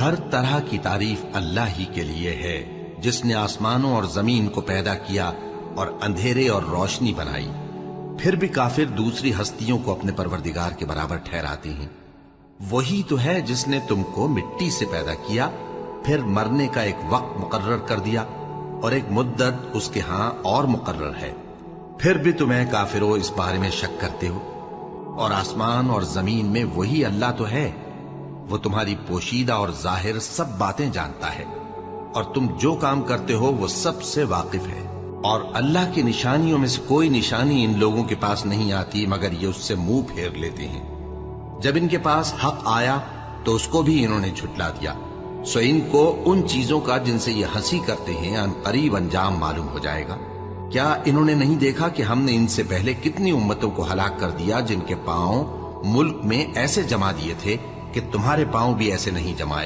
ہر طرح کی تعریف اللہ ہی کے لیے ہے، جس نے آسمانوں اور زمین کو پیدا کیا اور اندھیرے اور روشنی بنائی۔ پھر بھی کافر دوسری ہستیوں کو اپنے پروردگار کے برابر ٹھہراتے ہیں۔ وہی تو ہے جس نے تم کو مٹی سے پیدا کیا، پھر مرنے کا ایک وقت مقرر کر دیا اور ایک مدت اس کے ہاں اور مقرر ہے، پھر بھی تمہیں کافروں اس بارے میں شک کرتے ہو۔ اور آسمان اور زمین میں وہی اللہ تو ہے، وہ تمہاری پوشیدہ اور ظاہر سب باتیں جانتا ہے، اور تم جو کام کرتے ہو وہ سب سے واقف ہے۔ اور اللہ کی نشانیوں میں سے کوئی نشانی ان لوگوں کے پاس نہیں آتی مگر یہ اس سے منہ پھیر لیتے ہیں۔ جب ان کے پاس حق آیا تو اس کو بھی انہوں نے جھٹلا دیا، سو ان کو ان چیزوں کا جن سے یہ ہنسی کرتے ہیں ان قریب انجام معلوم ہو جائے گا۔ کیا انہوں نے نہیں دیکھا کہ ہم نے ان سے پہلے کتنی امتوں کو ہلاک کر دیا جن کے پاؤں ملک میں ایسے جما دیے تھے کہ تمہارے پاؤں بھی ایسے نہیں جمائے؟